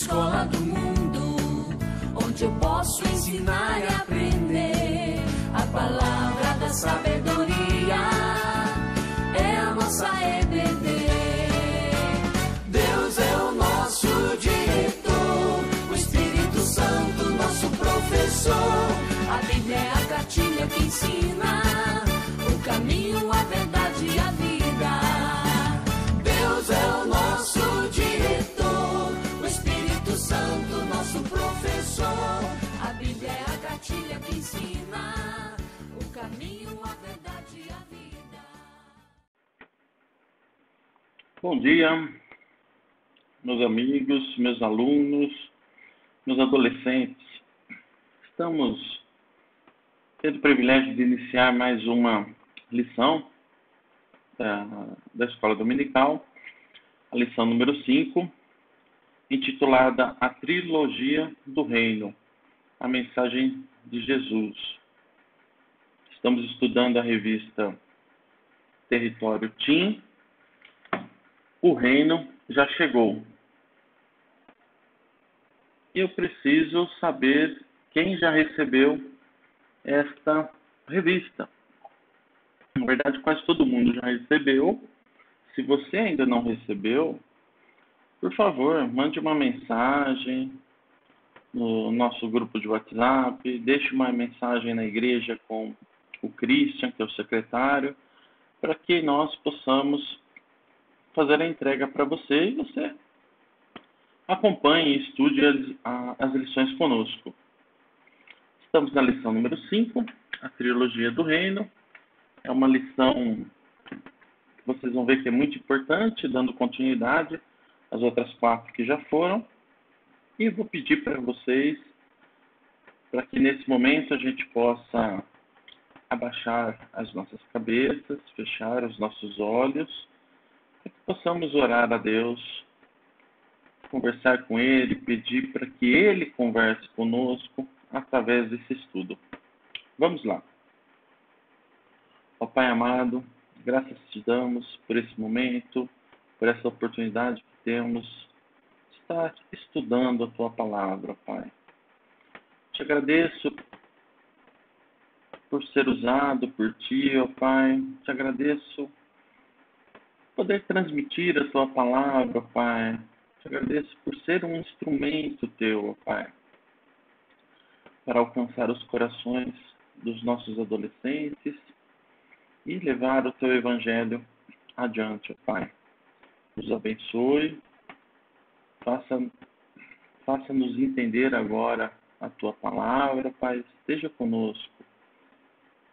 escola do mundo, onde eu posso ensinar e aprender. A palavra da sabedoria é a nossa EBD. Deus é o nosso diretor, o Espírito Santo nosso professor. A Bíblia é a cartilha que ensina o caminho, a verdade e a vida. Deus é o nosso diretor, o Espírito Santo nosso professor. A Bíblia é a cartilha que ensina o caminho, a verdade e a vida. Bom dia, meus amigos, meus alunos, meus adolescentes. Estamos tendo o privilégio de iniciar mais uma lição da Escola Dominical, a lição número 5, intitulada A Trilogia do Reino, a Mensagem de Jesus. Estamos estudando a revista Território Tim. O reino já chegou. E eu preciso saber quem já recebeu esta revista. Na verdade, quase todo mundo já recebeu. Se você ainda não recebeu, por favor, mande uma mensagem no nosso grupo de WhatsApp, deixe uma mensagem na igreja com o Christian, que é o secretário, para que nós possamos fazer a entrega para você e você acompanhe e estude as lições conosco. Estamos na lição número 5, a Trilogia do Reino. É uma lição que vocês vão ver que é muito importante, dando continuidade às outras 4 que já foram. E vou pedir para vocês, para que nesse momento a gente possa abaixar as nossas cabeças, fechar os nossos olhos, para que possamos orar a Deus, conversar com Ele, pedir para que Ele converse conosco através desse estudo. Vamos lá. Ó Pai amado, graças te damos por esse momento, por essa oportunidade que temos de estar estudando a Tua Palavra, Pai. Te agradeço por ser usado por Ti, ó Pai. Te agradeço por poder transmitir a Tua Palavra, Pai. Te agradeço por ser um instrumento Teu, ó Pai, para alcançar os corações dos nossos adolescentes e levar o Teu Evangelho adiante, ó Pai. Nos abençoe, faça-nos entender agora a Tua Palavra, Pai. Esteja conosco,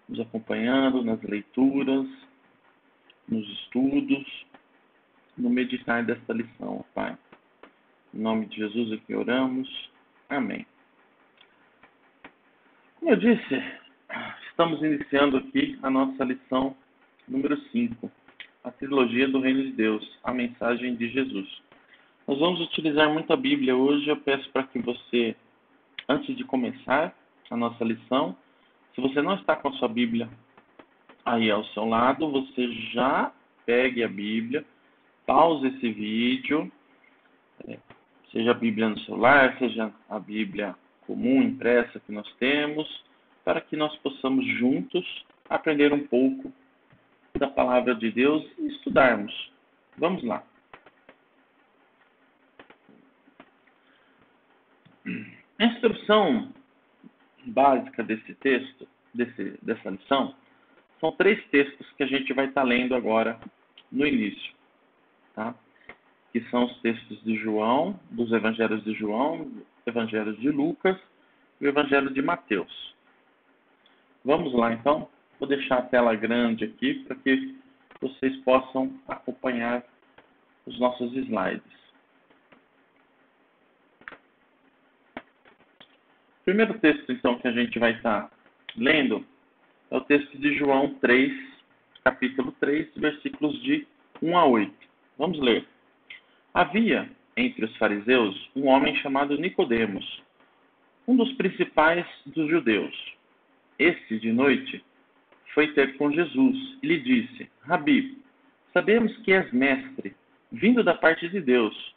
nos acompanhando nas leituras, nos estudos, no meditar desta lição, ó Pai. Em nome de Jesus é que oramos. Amém. Como eu disse, estamos iniciando aqui a nossa lição número 5, a Trilogia do Reino de Deus, a Mensagem de Jesus. Nós vamos utilizar muito a Bíblia hoje. Eu peço para que você, antes de começar a nossa lição, se você não está com a sua Bíblia aí ao seu lado, você já pegue a Bíblia, pause esse vídeo, seja a Bíblia no celular, seja a Bíblia comum, impressa que nós temos, para que nós possamos juntos aprender um pouco da Palavra de Deus e estudarmos. Vamos lá. A instrução básica desse texto, dessa lição, são 3 textos que a gente vai estar lendo agora no início, tá? Que são os textos de João, dos Evangelhos de João, Evangelhos de Lucas e o Evangelho de Mateus. Vamos lá, então. Vou deixar a tela grande aqui para que vocês possam acompanhar os nossos slides. O primeiro texto, então, que a gente vai estar lendo é o texto de João 3, capítulo 3, versículos de 1 a 8. Vamos ler. Havia entre os fariseus um homem chamado Nicodemos, um dos principais dos judeus. Este, de noite, foi ter com Jesus e lhe disse: Rabi, sabemos que és mestre, vindo da parte de Deus,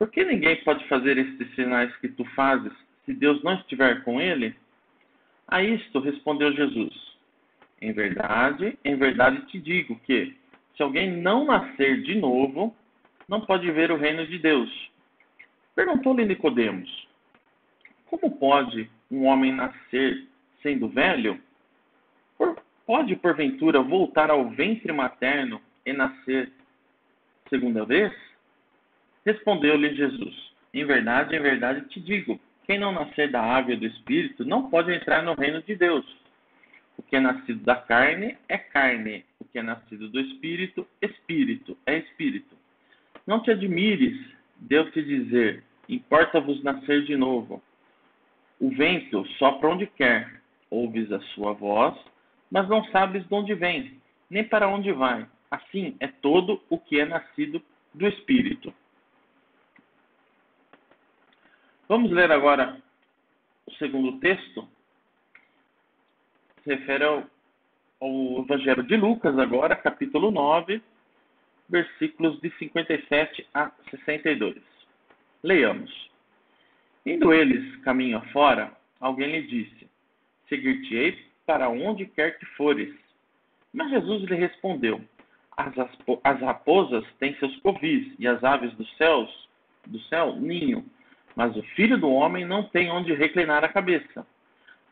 Por que ninguém pode fazer estes sinais que tu fazes, se Deus não estiver com ele? A isto respondeu Jesus: em verdade te digo que, se alguém não nascer de novo, não pode ver o reino de Deus. Perguntou-lhe Nicodemos: como pode um homem nascer sendo velho? Pode, porventura, voltar ao ventre materno e nascer segunda vez? Respondeu-lhe Jesus: em verdade te digo, quem não nascer da água e do Espírito não pode entrar no reino de Deus. O que é nascido da carne é carne, o que é nascido do Espírito, Espírito é Espírito. Não te admires de eu te dizer, importa-vos nascer de novo. O vento sopra onde quer, ouves a sua voz, mas não sabes de onde vem, nem para onde vai. Assim é todo o que é nascido do Espírito. Vamos ler agora o segundo texto. Se refere ao Evangelho de Lucas agora, capítulo 9, versículos de 57 a 62. Leiamos. Indo eles caminho afora, alguém lhe disse: seguir-te-ei para onde quer que fores. Mas Jesus lhe respondeu: as raposas têm seus covis, e as aves do céu ninho, mas o Filho do Homem não tem onde reclinar a cabeça.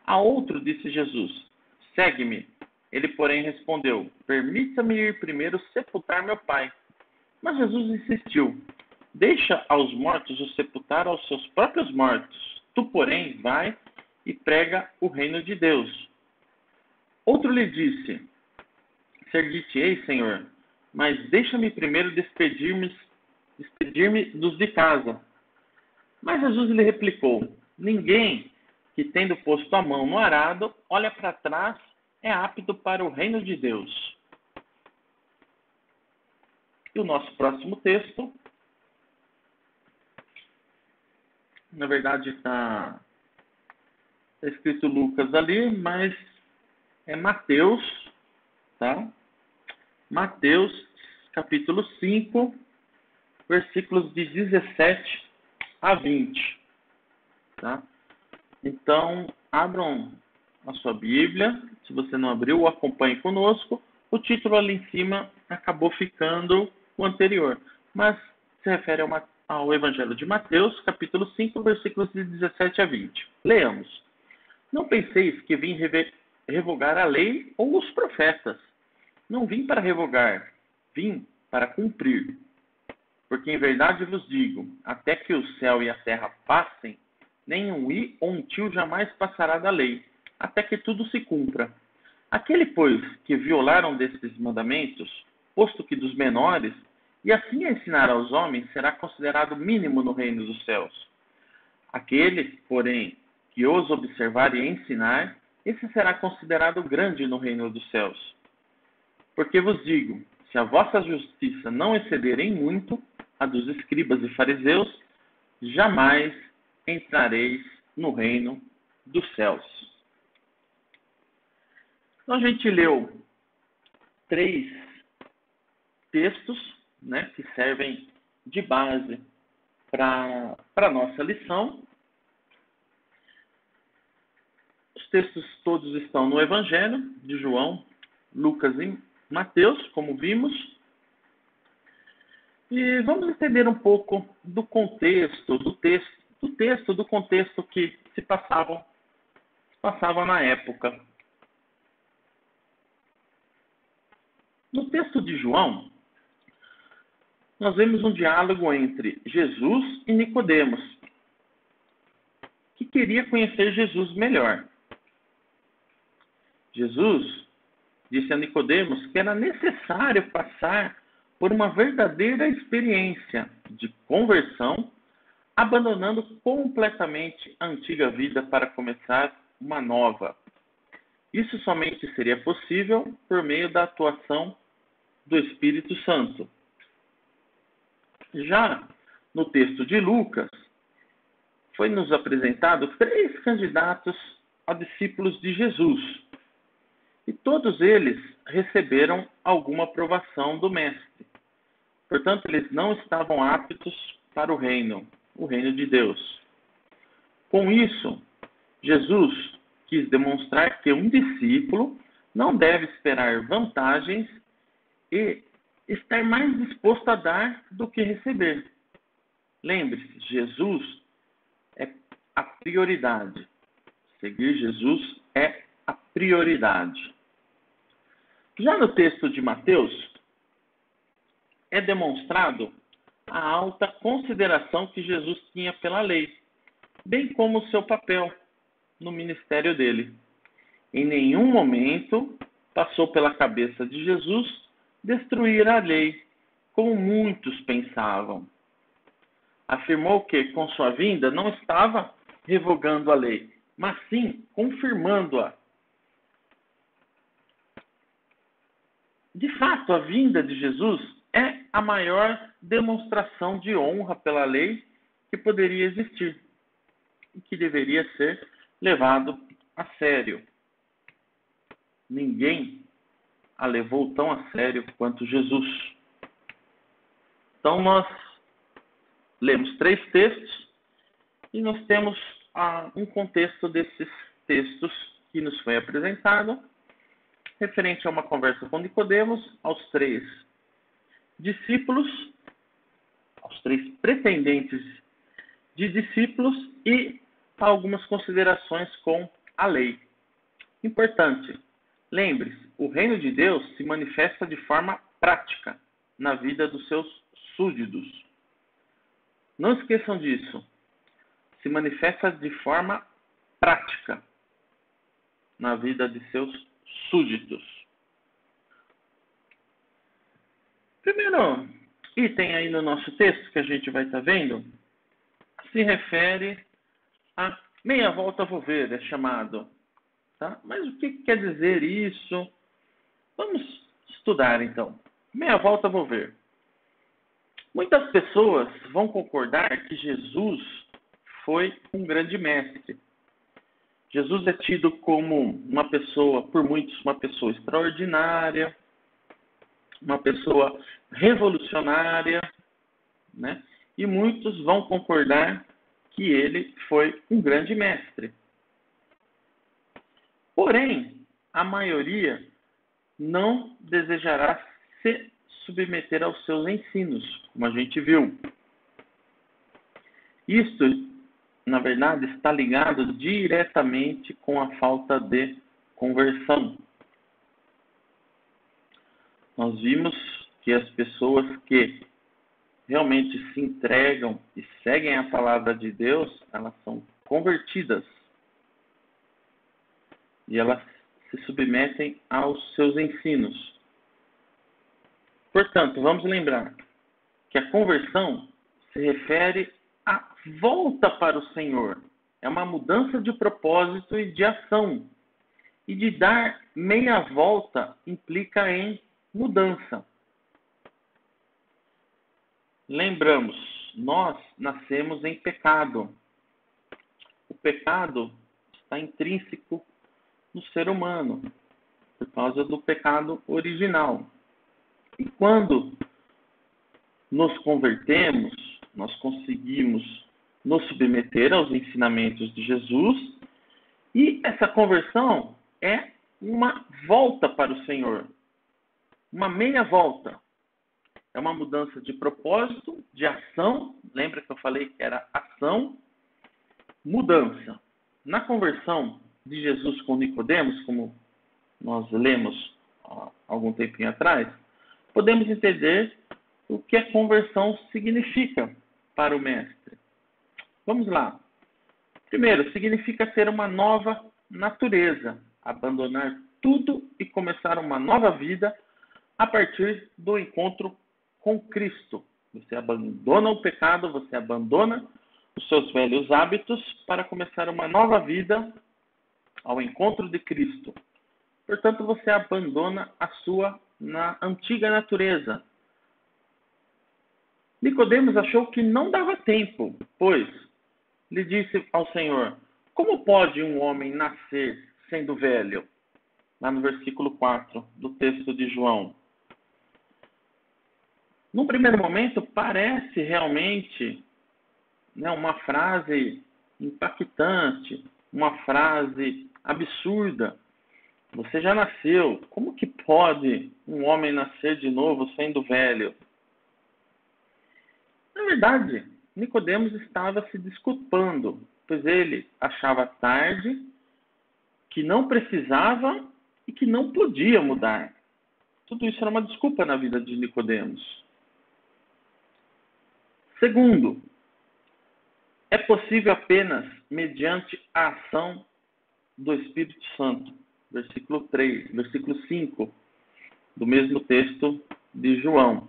A outro disse Jesus: segue-me. Ele, porém, respondeu: permita-me ir primeiro sepultar meu pai. Mas Jesus insistiu: deixa aos mortos o sepultar aos seus próprios mortos. Tu, porém, vai e prega o reino de Deus. Outro lhe disse: seguir-te-ei, Senhor, mas deixa-me primeiro despedir-me dos de casa. Mas Jesus lhe replicou: ninguém que, tendo posto a mão no arado, olha para trás, é apto para o reino de Deus. E o nosso próximo texto, na verdade está escrito Lucas ali, mas é Mateus, tá? Mateus, capítulo 5, versículos de 17 a 20, tá? Então, abram a sua Bíblia. Se você não abriu, acompanhe conosco. O título ali em cima acabou ficando o anterior, mas se refere ao Evangelho de Mateus, capítulo 5, versículos de 17 a 20. Leamos. Não penseis que vim revogar a lei ou os profetas. Não vim para revogar, vim para cumprir. Porque em verdade vos digo, até que o céu e a terra passem, nem um i ou um tio jamais passará da lei, até que tudo se cumpra. Aquele, pois, que violar um destes mandamentos, posto que dos menores, e assim ensinar aos homens, será considerado mínimo no reino dos céus. Aquele, porém, que os observar e ensinar, esse será considerado grande no reino dos céus. Porque vos digo, se a vossa justiça não exceder em muito a dos escribas e fariseus, jamais entrareis no reino dos céus. Então a gente leu 3 textos, né, que servem de base para a nossa lição. Os textos todos estão no Evangelho de João, Lucas e Mateus, como vimos. E vamos entender um pouco do contexto, do contexto que se passava na época. No texto de João, nós vemos um diálogo entre Jesus e Nicodemos, que queria conhecer Jesus melhor. Jesus disse a Nicodemos que era necessário passar por uma verdadeira experiência de conversão, abandonando completamente a antiga vida para começar uma nova. Isso somente seria possível por meio da atuação do Espírito Santo. Já no texto de Lucas, foi nos apresentado 3 candidatos a discípulos de Jesus. E todos eles receberam alguma aprovação do Mestre. Portanto, eles não estavam aptos para o reino de Deus. Com isso, Jesus quis demonstrar que um discípulo não deve esperar vantagens e estar mais disposto a dar do que receber. Lembre-se, Jesus é a prioridade. Seguir Jesus é a prioridade. Já no texto de Mateus, é demonstrado a alta consideração que Jesus tinha pela lei, bem como o seu papel no ministério dele. Em nenhum momento passou pela cabeça de Jesus destruir a lei, como muitos pensavam. Afirmou que, com sua vinda, não estava revogando a lei, mas sim confirmando-a. De fato, a vinda de Jesus é a maior demonstração de honra pela lei que poderia existir e que deveria ser levado a sério. Ninguém a levou tão a sério quanto Jesus. Então, nós lemos 3 textos e nós temos um contexto desses textos que nos foi apresentado, referente a uma conversa com Nicodemos, aos 3 discípulos, aos 3 pretendentes de discípulos e a algumas considerações com a lei. Importante, lembre-se, o reino de Deus se manifesta de forma prática na vida dos seus súditos. Não esqueçam disso. Se manifesta de forma prática na vida de seus súditos. Primeiro item aí no nosso texto que a gente vai estar vendo se refere a meia volta vou ver, é chamado. Tá? Mas o que quer dizer isso? Vamos estudar então. Meia volta vou ver. Muitas pessoas vão concordar que Jesus foi um grande mestre. Jesus é tido como uma pessoa, por muitos, uma pessoa extraordinária, uma pessoa revolucionária, né? E muitos vão concordar que ele foi um grande mestre. Porém, a maioria não desejará se submeter aos seus ensinos, como a gente viu. Isto, na verdade, está ligado diretamente com a falta de conversão. Nós vimos que as pessoas que realmente se entregam e seguem a palavra de Deus, elas são convertidas. E elas se submetem aos seus ensinos. Portanto, vamos lembrar que a conversão se refere à volta para o Senhor. É uma mudança de propósito e de ação. E de dar meia volta implica em mudança. Lembramos, nós nascemos em pecado. O pecado está intrínseco no ser humano, por causa do pecado original. E quando nos convertemos, nós conseguimos nos submeter aos ensinamentos de Jesus, e essa conversão é uma volta para o Senhor, uma meia volta. É uma mudança de propósito, de ação. Lembra que eu falei que era ação, mudança. Na conversão de Jesus com Nicodemos, como nós lemos há algum tempinho atrás, podemos entender o que a conversão significa para o mestre. Vamos lá. Primeiro, significa ter uma nova natureza, abandonar tudo e começar uma nova vida a partir do encontro com Cristo. Você abandona o pecado, você abandona os seus velhos hábitos para começar uma nova vida ao encontro de Cristo. Portanto, você abandona a sua antiga natureza. Nicodemos achou que não dava tempo, pois lhe disse ao Senhor: como pode um homem nascer sendo velho? Lá no versículo 4 do texto de João. Num primeiro momento, parece realmente, né, uma frase impactante, uma frase absurda. Você já nasceu. Como que pode um homem nascer de novo sendo velho? Na verdade, Nicodemos estava se desculpando, pois ele achava tarde, que não precisava e que não podia mudar. Tudo isso era uma desculpa na vida de Nicodemos. Segundo, é possível apenas mediante a ação do Espírito Santo. Versículo 3, versículo 5, do mesmo texto de João.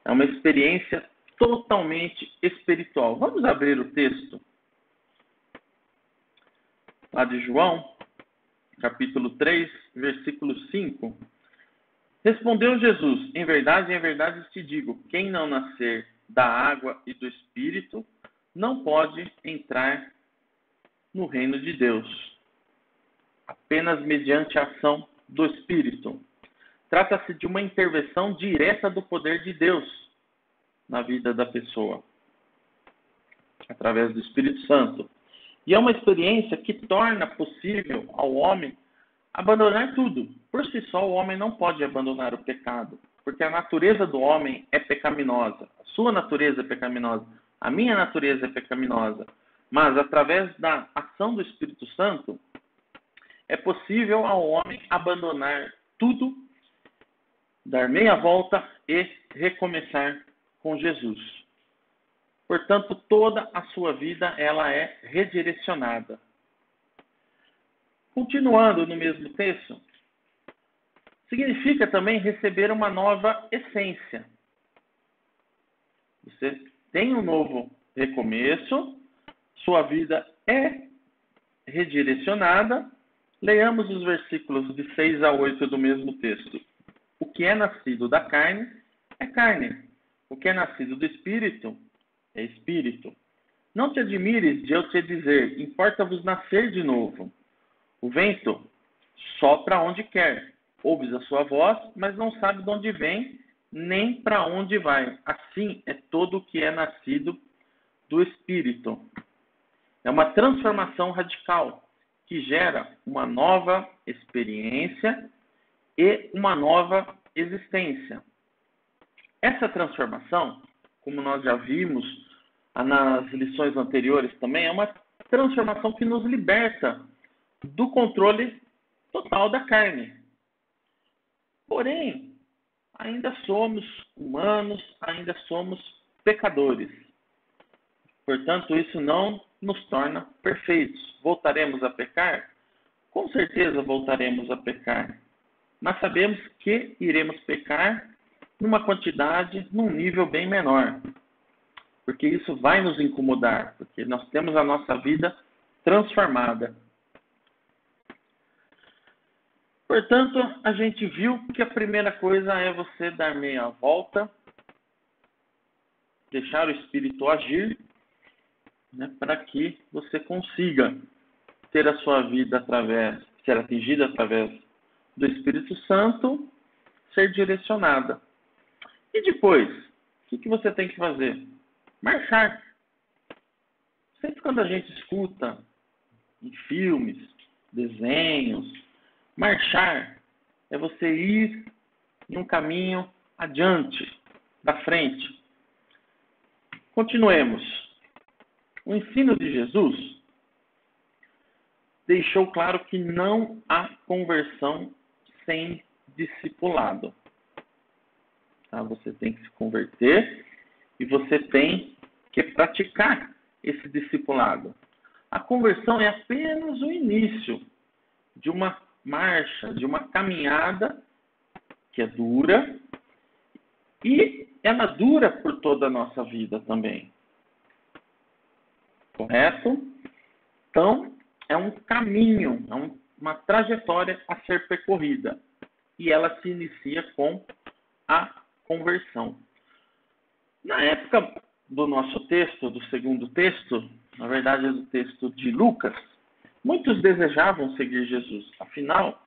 É uma experiência totalmente espiritual. Vamos abrir o texto lá de João, capítulo 3, versículo 5. Respondeu Jesus: em verdade te digo, quem não nascer da água e do Espírito não pode entrar no reino de Deus. Apenas mediante a ação do Espírito. Trata-se de uma intervenção direta do poder de Deus na vida da pessoa, através do Espírito Santo. E é uma experiência que torna possível ao homem abandonar tudo. Por si só, o homem não pode abandonar o pecado, porque a natureza do homem é pecaminosa. A sua natureza é pecaminosa. A minha natureza é pecaminosa. Mas, através da ação do Espírito Santo, é possível ao homem abandonar tudo, dar meia volta e recomeçar com Jesus. Portanto, toda a sua vida ela é redirecionada. Continuando no mesmo texto, significa também receber uma nova essência. Você tem um novo recomeço, sua vida é redirecionada. Leiamos os versículos de 6 a 8 do mesmo texto. O que é nascido da carne é carne. O que é nascido do Espírito é Espírito. Não te admires de eu te dizer, importa-vos nascer de novo. O vento sopra onde quer. Ouves a sua voz, mas não sabe de onde vem, nem para onde vai. Assim é todo o que é nascido do Espírito. É uma transformação radical que gera uma nova experiência e uma nova existência. Essa transformação, como nós já vimos nas lições anteriores também, é uma transformação que nos liberta do controle total da carne. Porém, ainda somos humanos, ainda somos pecadores. Portanto, isso não nos torna perfeitos. Voltaremos a pecar? Com certeza voltaremos a pecar. Mas sabemos que iremos pecar numa quantidade, num nível bem menor. Porque isso vai nos incomodar, porque nós temos a nossa vida transformada. Portanto, a gente viu que a primeira coisa é você dar meia volta, deixar o Espírito agir, né, para que você consiga ter a sua vida ser atingida através do Espírito Santo, ser direcionada. E depois, o que você tem que fazer? Marchar. Sempre quando a gente escuta em filmes, desenhos, marchar é você ir em um caminho adiante, da frente. Continuemos. O ensino de Jesus deixou claro que não há conversão sem discipulado. Tá? Você tem que se converter e você tem que praticar esse discipulado. A conversão é apenas o início de uma marcha, de uma caminhada que é dura e ela dura por toda a nossa vida também. Correto? Então, é um caminho, é uma trajetória a ser percorrida. E ela se inicia com a conversão. Na época do nosso texto, do segundo texto, na verdade é do texto de Lucas, muitos desejavam seguir Jesus. Afinal,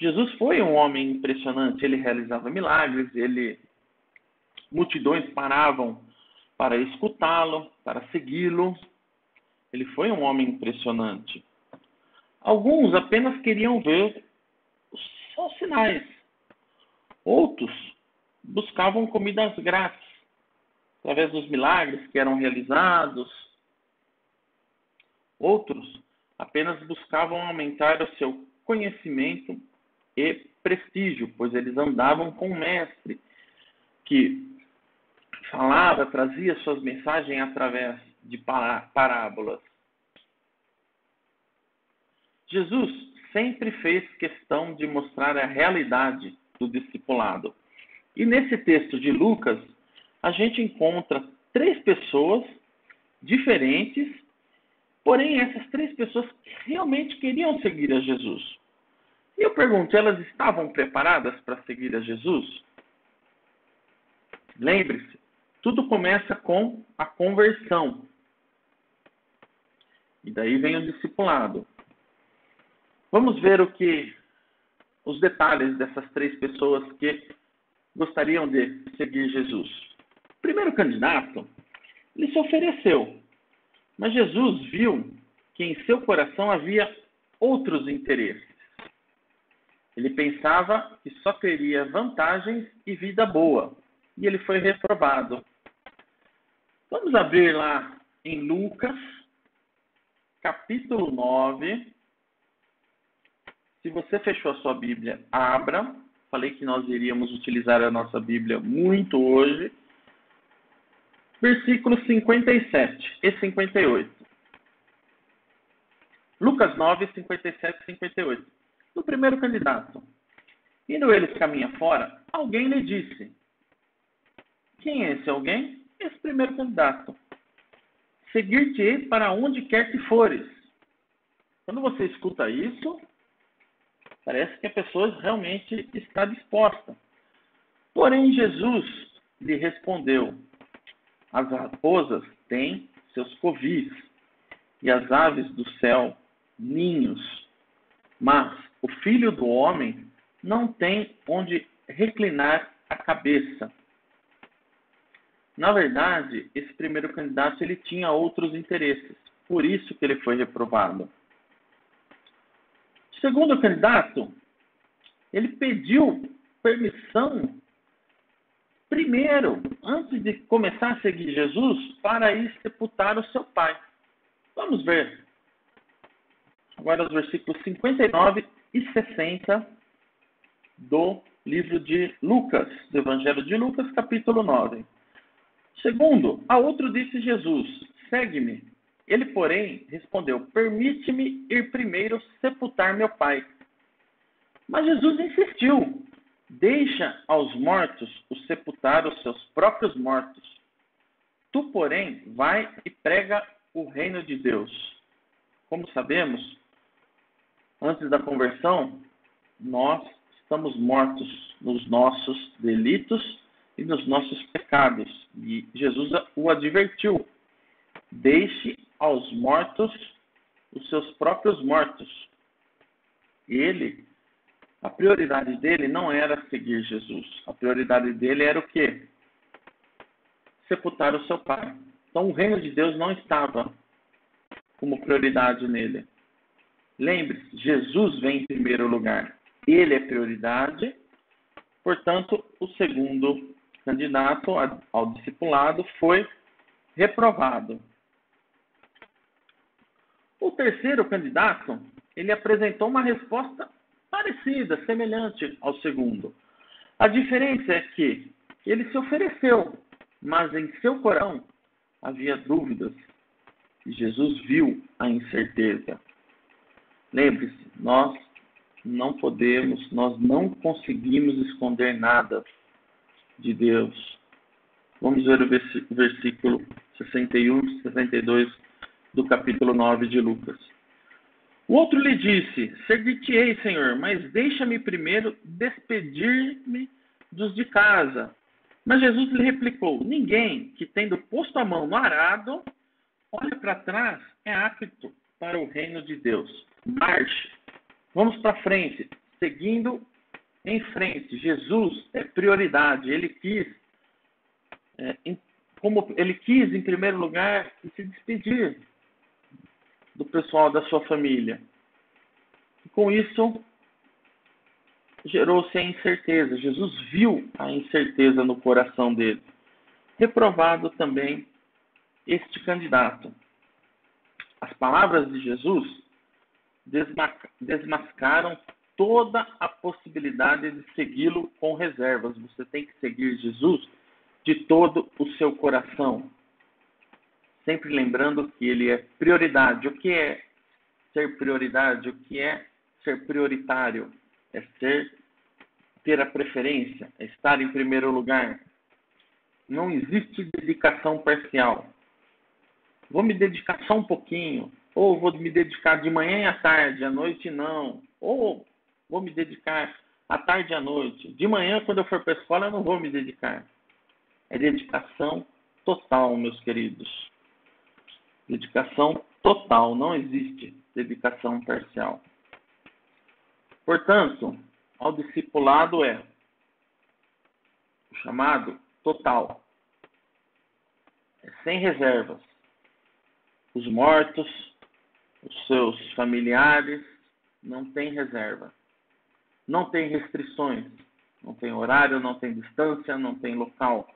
Jesus foi um homem impressionante, ele realizava milagres, multidões paravam para escutá-lo, para segui-lo. Ele foi um homem impressionante. Alguns apenas queriam ver os sinais. Outros buscavam comidas grátis, através dos milagres que eram realizados. Outros apenas buscavam aumentar o seu conhecimento e prestígio, pois eles andavam com um mestre que falava, trazia suas mensagens através de parábolas. Jesus sempre fez questão de mostrar a realidade do discipulado. E nesse texto de Lucas, a gente encontra 3 pessoas diferentes, porém essas 3 pessoas realmente queriam seguir a Jesus. E eu pergunto, elas estavam preparadas para seguir a Jesus? Lembre-se, tudo começa com a conversão. E daí vem o discipulado. Vamos ver os detalhes dessas 3 pessoas que gostariam de seguir Jesus. O primeiro candidato, ele se ofereceu, mas Jesus viu que em seu coração havia outros interesses. Ele pensava que só teria vantagens e vida boa, e ele foi reprovado. Vamos abrir lá em Lucas, capítulo 9. Se você fechou a sua Bíblia, abra. Falei que nós iríamos utilizar a nossa Bíblia muito hoje. Versículos 57 e 58. Lucas 9, 57 e 58. No primeiro candidato. Indo eles caminham fora, alguém lhe disse. Quem é esse alguém? Esse primeiro candidato. Seguir-te-ei para onde quer que fores. Quando você escuta isso, parece que a pessoa realmente está disposta. Porém, Jesus lhe respondeu: as raposas têm seus covis, e as aves do céu ninhos. Mas o Filho do Homem não tem onde reclinar a cabeça. Na verdade, esse primeiro candidato ele tinha outros interesses. Por isso que ele foi reprovado. O segundo candidato, ele pediu permissão primeiro, antes de começar a seguir Jesus, para ir sepultar o seu pai. Vamos ver agora os versículos 59 e 60 do livro de Lucas, do Evangelho de Lucas, capítulo 9. Segundo, a outro disse Jesus: segue-me. Ele, porém, respondeu: permite-me ir primeiro sepultar meu pai. Mas Jesus insistiu: deixa aos mortos o sepultar os seus próprios mortos. Tu, porém, vai e prega o reino de Deus. Como sabemos, antes da conversão, nós estamos mortos nos nossos delitos e nos nossos pecados. E Jesus o advertiu: deixe aos mortos os seus próprios mortos. A prioridade dele não era seguir Jesus. A prioridade dele era o quê? Sepultar o seu pai. Então o reino de Deus não estava como prioridade nele. Lembre-se, Jesus vem em primeiro lugar. Ele é prioridade. Portanto, o segundo candidato ao discipulado foi reprovado. O terceiro candidato, ele apresentou uma resposta parecida, semelhante ao segundo. A diferença é que ele se ofereceu, mas em seu coração havia dúvidas. E Jesus viu a incerteza. Lembre-se, nós não conseguimos esconder nada de Deus. Vamos ver o versículo 61 e 62 do capítulo 9 de Lucas. O outro lhe disse: seguir-te-ei, Senhor, mas deixa-me primeiro despedir-me dos de casa. Mas Jesus lhe replicou: ninguém que, tendo posto a mão no arado, olha para trás, é apto para o reino de Deus. Marche. Vamos para frente. seguindo em frente. Jesus é prioridade. Ele quis, em primeiro lugar, se despedir do pessoal da sua família. E com isso, gerou-se a incerteza. Jesus viu a incerteza no coração dele. Reprovado também este candidato. As palavras de Jesus desmascaram toda a possibilidade de segui-lo com reservas. Você tem que seguir Jesus de todo o seu coração. Sempre lembrando que ele é prioridade. O que é ser prioridade? O que é ser prioritário? É ter a preferência, é estar em primeiro lugar. Não existe dedicação parcial. Vou me dedicar só um pouquinho, ou vou me dedicar de manhã e à tarde, à noite não, ou vou me dedicar à tarde e à noite. De manhã, quando eu for para a escola, eu não vou me dedicar. É dedicação total, meus queridos. Dedicação total, não existe dedicação parcial. Portanto, ao discipulado é o chamado total. É sem reservas. Os mortos, os seus familiares, não tem reserva. Não tem restrições. Não tem horário, não tem distância, não tem local.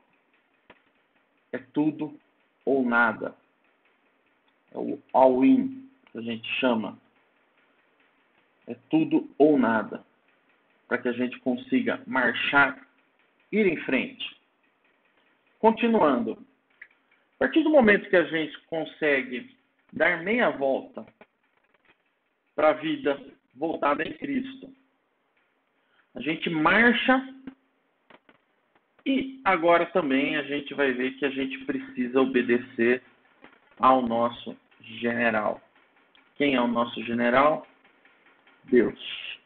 É tudo ou nada. É o all-in, que a gente chama. É tudo ou nada. Para que a gente consiga marchar, ir em frente. Continuando. A partir do momento que a gente consegue dar meia volta para a vida voltada em Cristo, a gente marcha e agora também a gente vai ver que a gente precisa obedecer ao nosso general. Quem é o nosso general? Deus.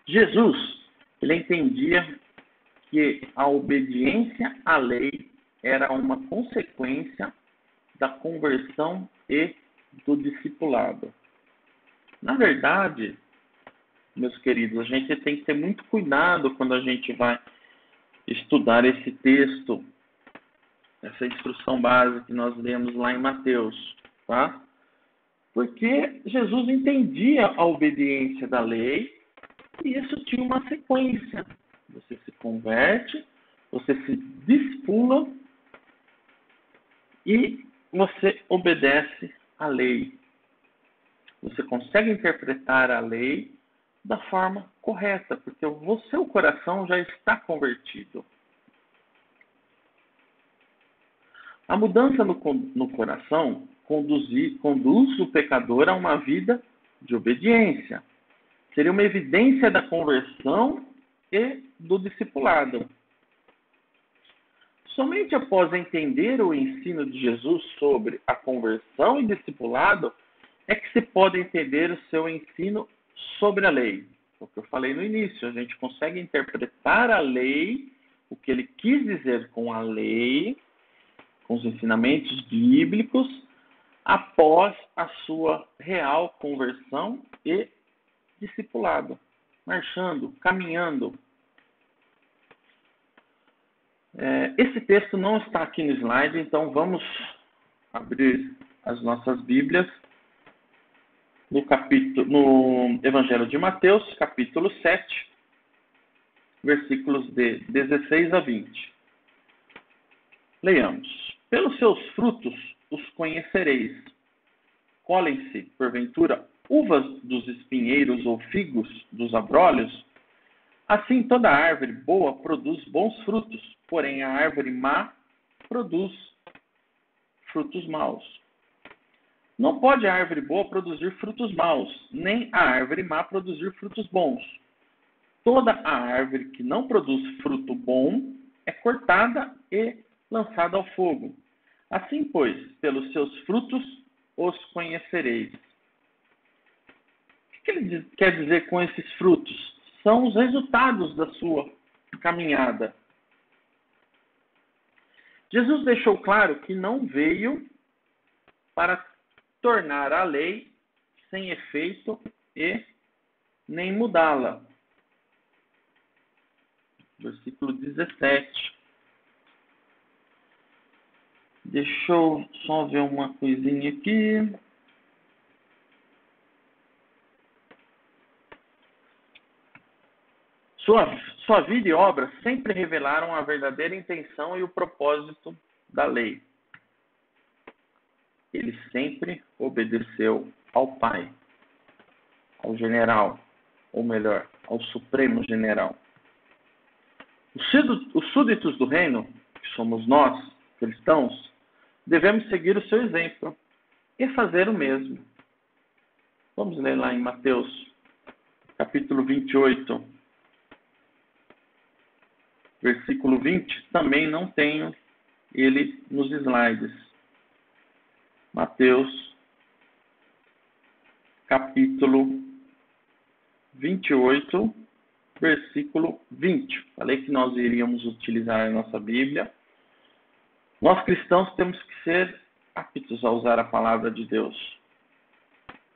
Jesus, ele entendia que a obediência à lei era uma consequência da conversão e do discipulado. Na verdade, meus queridos, a gente tem que ter muito cuidado quando a gente vai estudar esse texto, essa instrução básica que nós lemos lá em Mateus, tá? Porque Jesus entendia a obediência da lei e isso tinha uma sequência. Você se converte, você se discipula e você obedece à lei. Você consegue interpretar a lei da forma correta, porque o seu coração já está convertido. A mudança no coração conduz o pecador a uma vida de obediência. Seria uma evidência da conversão e do discipulado. Somente após entender o ensino de Jesus sobre a conversão e discipulado é que se pode entender o seu ensino sobre a lei. O que eu falei no início, a gente consegue interpretar a lei, o que ele quis dizer com a lei, com os ensinamentos bíblicos, após a sua real conversão e discipulado, marchando, caminhando. Esse texto não está aqui no slide, então vamos abrir as nossas Bíblias no Evangelho de Mateus, capítulo 7, versículos de 16 a 20. Leiamos. Pelos seus frutos os conhecereis. Colhem-se, porventura, uvas dos espinheiros ou figos dos abrolhos? Assim toda árvore boa produz bons frutos, porém a árvore má produz frutos maus. Não pode a árvore boa produzir frutos maus, nem a árvore má produzir frutos bons. Toda a árvore que não produz fruto bom é cortada e lançada ao fogo. Assim, pois, pelos seus frutos os conhecereis. O que ele quer dizer com esses frutos? São os resultados da sua caminhada. Jesus deixou claro que não veio para tornar a lei sem efeito e nem mudá-la. Versículo 17. Deixa eu só ver uma coisinha aqui. Sua vida e obra sempre revelaram a verdadeira intenção e o propósito da lei. Ele sempre obedeceu ao Pai, ao general, ou melhor, ao Supremo General. Os súditos do reino, que somos nós, cristãos, devemos seguir o seu exemplo e fazer o mesmo. Vamos ler lá em Mateus, capítulo 28, versículo 20. Também não tenho ele nos slides. Mateus, capítulo 28, versículo 20. Falei que nós iríamos utilizar a nossa Bíblia. Nós cristãos temos que ser aptos a usar a palavra de Deus.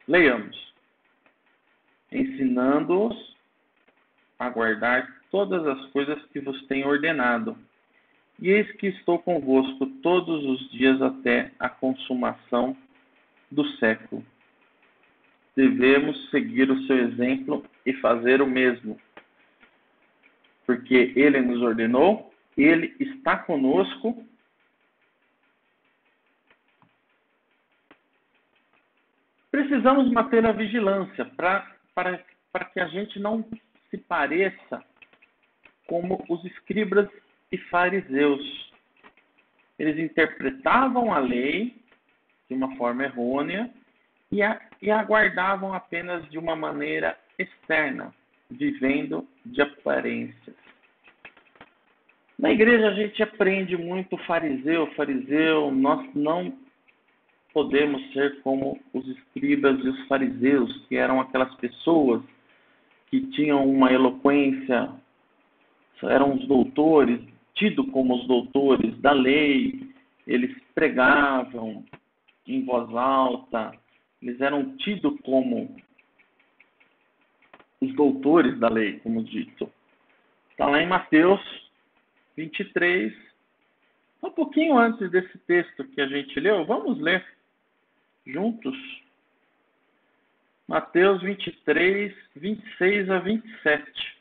Leiamos. Ensinando-os a guardar todas as coisas que vos tenho ordenado. E eis que estou convosco todos os dias até a consumação do século. Devemos seguir o seu exemplo e fazer o mesmo. Porque ele nos ordenou, ele está conosco. Precisamos manter a vigilância para que a gente não se pareça como os escribas e fariseus. Eles interpretavam a lei de uma forma errônea e aguardavam apenas de uma maneira externa, vivendo de aparências. Na igreja a gente aprende muito fariseu, nós não podemos ser como os escribas e os fariseus, que eram aquelas pessoas que tinham uma eloquência, eram os doutores, tidos como os doutores da lei, eles pregavam em voz alta, eles eram tidos como os doutores da lei, como dito. Está lá em Mateus 23, um pouquinho antes desse texto que a gente leu, vamos ler juntos. Mateus 23, 26 a 27.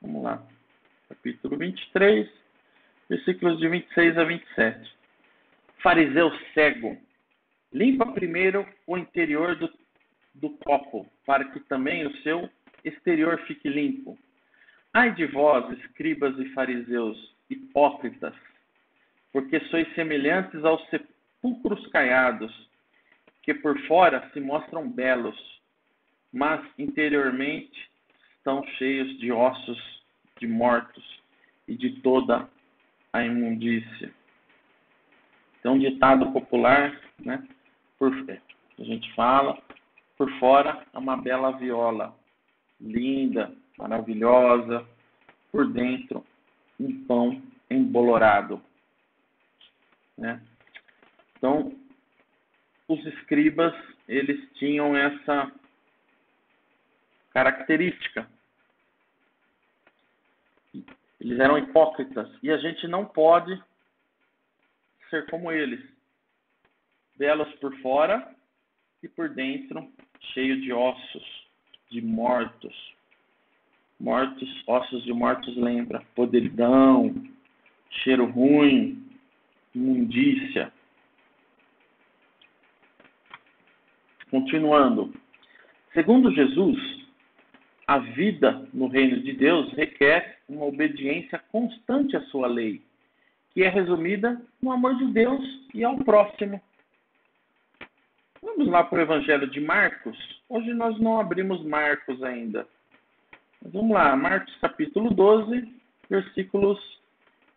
Vamos lá. Capítulo 23, versículos de 26 a 27. Fariseu cego, limpa primeiro o interior do copo, para que também o seu exterior fique limpo. Ai de vós, escribas e fariseus, hipócritas, porque sois semelhantes aos sepulcros caiados, que por fora se mostram belos, mas interiormente estão cheios de ossos de mortos e de toda a imundícia. Então, um ditado popular, né? A gente fala, por fora é uma bela viola, linda, maravilhosa, por dentro um pão embolorado, né? Então, os escribas, eles tinham essa característica. Eles eram hipócritas e a gente não pode ser como eles. Belos por fora e por dentro cheio de ossos, de mortos. Mortos, ossos de mortos lembra podridão, cheiro ruim, imundícia. Continuando. Segundo Jesus, a vida no reino de Deus requer uma obediência constante à sua lei, que é resumida no amor de Deus e ao próximo. Vamos lá para o Evangelho de Marcos. Hoje nós não abrimos Marcos ainda. Mas vamos lá, Marcos capítulo 12, versículos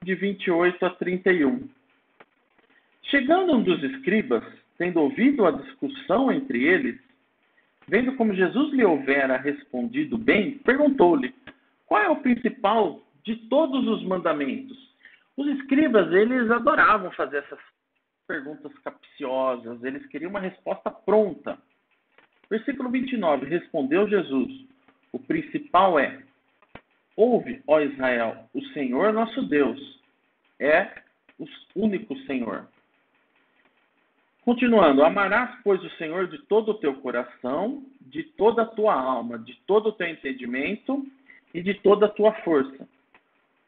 de 28 a 31. Chegando um dos escribas, tendo ouvido a discussão entre eles, vendo como Jesus lhe houvera respondido bem, perguntou-lhe: qual é o principal de todos os mandamentos? Os escribas, eles adoravam fazer essas perguntas capciosas, eles queriam uma resposta pronta. Versículo 29, respondeu Jesus: o principal é: ouve, ó Israel, o Senhor nosso Deus é o único Senhor. Continuando, amarás, pois, o Senhor de todo o teu coração, de toda a tua alma, de todo o teu entendimento e de toda a tua força.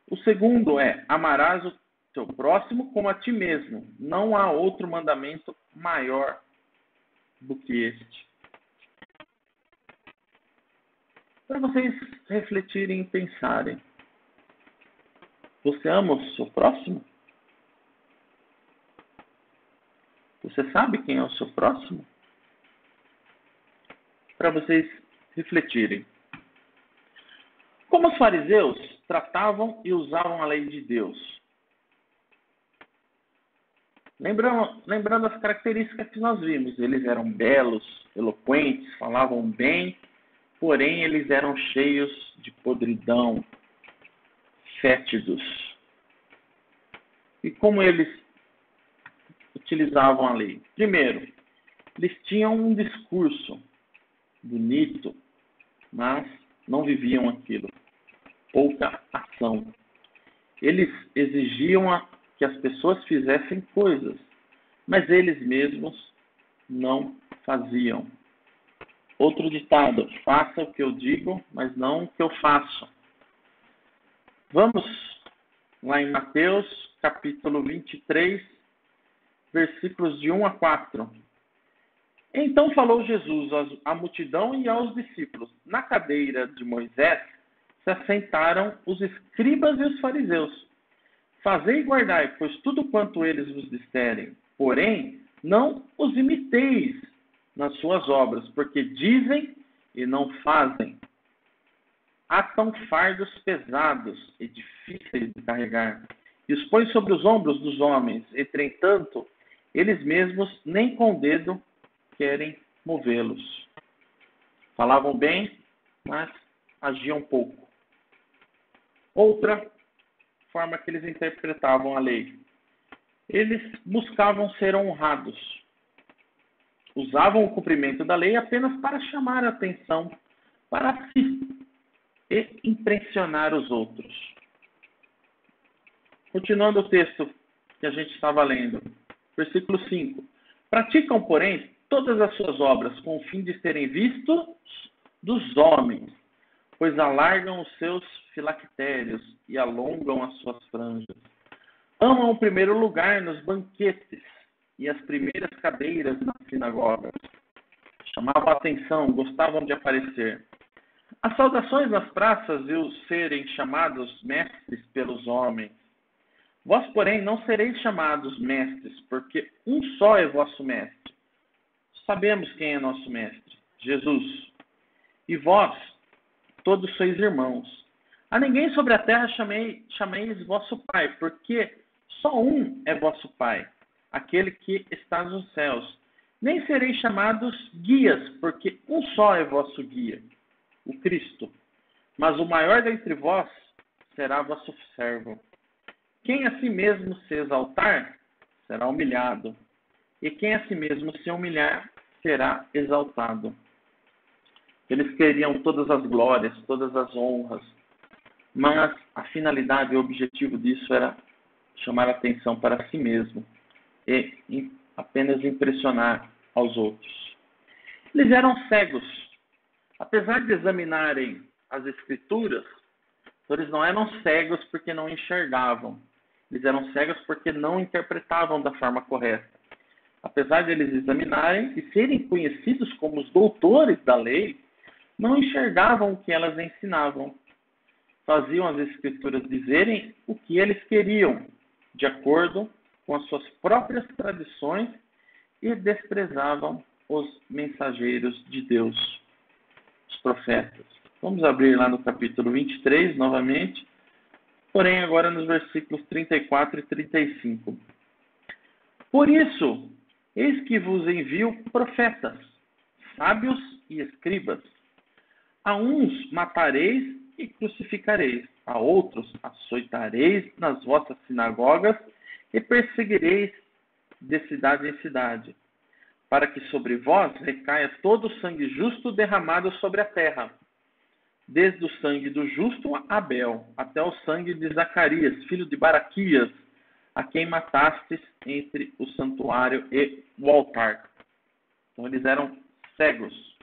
O segundo é: amarás o teu próximo como a ti mesmo. Não há outro mandamento maior do que este. Para vocês refletirem e pensarem: você ama o seu próximo? Você sabe quem é o seu próximo? Para vocês refletirem. Como os fariseus tratavam e usavam a lei de Deus? Lembrando as características que nós vimos. Eles eram belos, eloquentes, falavam bem, porém eles eram cheios de podridão, fétidos. E como eles utilizavam a lei? Primeiro, eles tinham um discurso bonito, mas não viviam aquilo. Pouca ação. Eles exigiam que as pessoas fizessem coisas, mas eles mesmos não faziam. Outro ditado: faça o que eu digo, mas não o que eu faço. Vamos lá em Mateus, capítulo 23, versículos de 1 a 4. Então falou Jesus à multidão e aos discípulos: na cadeira de Moisés se assentaram os escribas e os fariseus. Fazei e guardai, pois tudo quanto eles vos disserem, porém, não os imiteis nas suas obras, porque dizem e não fazem. Atam fardos pesados e difíceis de carregar, e os põem sobre os ombros dos homens, entretanto, eles mesmos nem com o dedo querem movê-los. Falavam bem, mas agiam pouco. Outra forma que eles interpretavam a lei: eles buscavam ser honrados. Usavam o cumprimento da lei apenas para chamar a atenção para si e impressionar os outros. Continuando o texto que a gente estava lendo, versículo 5. Praticam, porém, todas as suas obras com o fim de serem vistos dos homens, pois alargam os seus filactérios e alongam as suas franjas. Amam o primeiro lugar nos banquetes e as primeiras cadeiras nas sinagogas. Chamavam a atenção, gostavam de aparecer. As saudações nas praças e os serem chamados mestres pelos homens. Vós, porém, não sereis chamados mestres, porque um só é vosso mestre. Sabemos quem é nosso mestre: Jesus. E vós, todos sois irmãos. A ninguém sobre a terra chameis vosso Pai, porque só um é vosso Pai, aquele que está nos céus. Nem sereis chamados guias, porque um só é vosso guia, o Cristo. Mas o maior dentre vós será vosso servo. Quem a si mesmo se exaltar, será humilhado. E quem a si mesmo se humilhar, será exaltado. Eles queriam todas as glórias, todas as honras. Mas a finalidade e o objetivo disso era chamar a atenção para si mesmo e apenas impressionar aos outros. Eles eram cegos. Apesar de examinarem as Escrituras, eles não eram cegos porque não enxergavam. Eles eram cegos porque não interpretavam da forma correta. Apesar de eles examinarem e serem conhecidos como os doutores da lei, não enxergavam o que elas ensinavam. Faziam as Escrituras dizerem o que eles queriam, de acordo com as suas próprias tradições, e desprezavam os mensageiros de Deus, os profetas. Vamos abrir lá no capítulo 23, novamente, porém agora nos versículos 34 e 35. Por isso, eis que vos envio profetas, sábios e escribas. A uns matareis e crucificareis, a outros açoitareis nas vossas sinagogas e perseguireis de cidade em cidade, para que sobre vós recaia todo o sangue justo derramado sobre a terra, desde o sangue do justo Abel, até o sangue de Zacarias, filho de Baraquias, a quem matastes entre o santuário e o altar. Então eles eram cegos.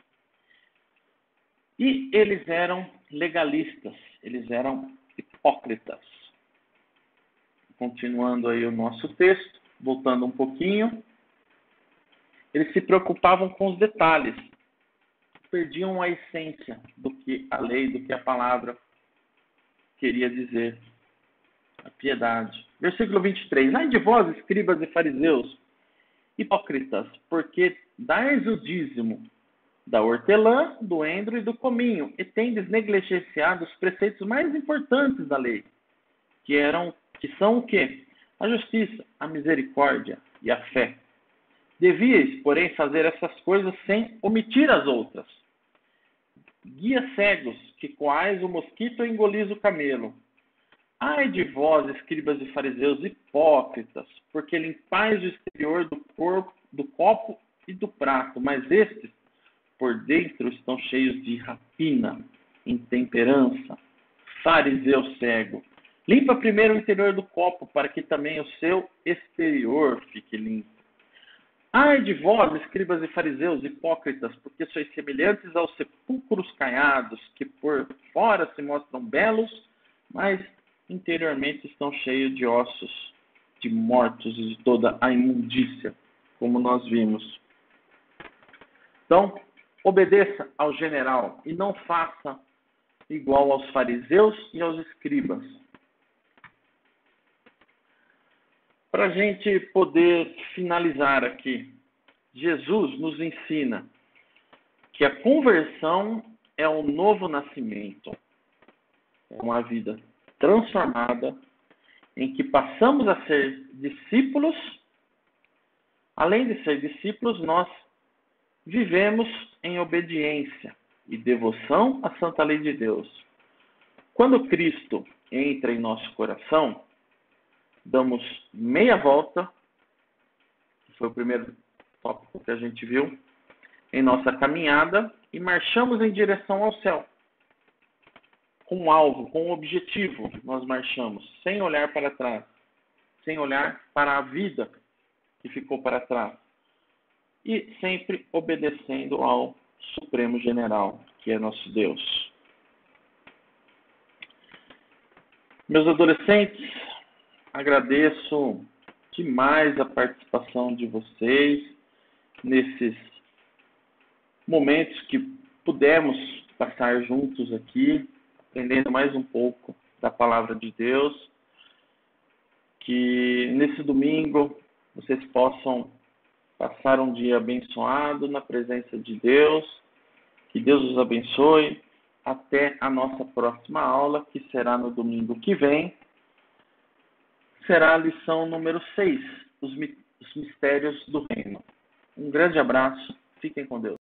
E eles eram legalistas, eles eram hipócritas. Continuando aí o nosso texto, voltando um pouquinho, eles se preocupavam com os detalhes, perdiam a essência do que a lei, do que a palavra queria dizer, a piedade. Versículo 23. Ai de vós, escribas e fariseus, hipócritas, porque dais o dízimo da hortelã, do endro e do cominho, e tendes negligenciado os preceitos mais importantes da lei, que são o quê? A justiça, a misericórdia e a fé. Devíeis, porém, fazer essas coisas sem omitir as outras. Guias cegos, que coais o mosquito e engolis o camelo. Ai de vós, escribas e fariseus hipócritas, porque limpais o exterior do corpo, do copo e do prato, mas estes, por dentro, estão cheios de rapina, intemperança. Fariseu cego, limpa primeiro o interior do copo, para que também o seu exterior fique limpo. Ai de vós, escribas e fariseus, hipócritas, porque sois semelhantes aos sepulcros caiados, que por fora se mostram belos, mas interiormente estão cheios de ossos, de mortos e de toda a imundícia, como nós vimos. Então, obedeça ao general e não faça igual aos fariseus e aos escribas. Para a gente poder finalizar aqui, Jesus nos ensina que a conversão é um novo nascimento, é uma vida transformada em que passamos a ser discípulos. Além de ser discípulos, nós vivemos em obediência e devoção à santa lei de Deus. Quando Cristo entra em nosso coração, damos meia volta, que foi o primeiro tópico que a gente viu, em nossa caminhada e marchamos em direção ao céu. Com um alvo, com um objetivo, nós marchamos, sem olhar para trás, sem olhar para a vida que ficou para trás. E sempre obedecendo ao Supremo General, que é nosso Deus. Meus adolescentes, agradeço demais a participação de vocês nesses momentos que pudemos passar juntos aqui, aprendendo mais um pouco da Palavra de Deus. Que nesse domingo vocês possam passar um dia abençoado na presença de Deus. Que Deus os abençoe. Até a nossa próxima aula, que será no domingo que vem. Será a lição número 6, os mistérios do reino. Um grande abraço. Fiquem com Deus.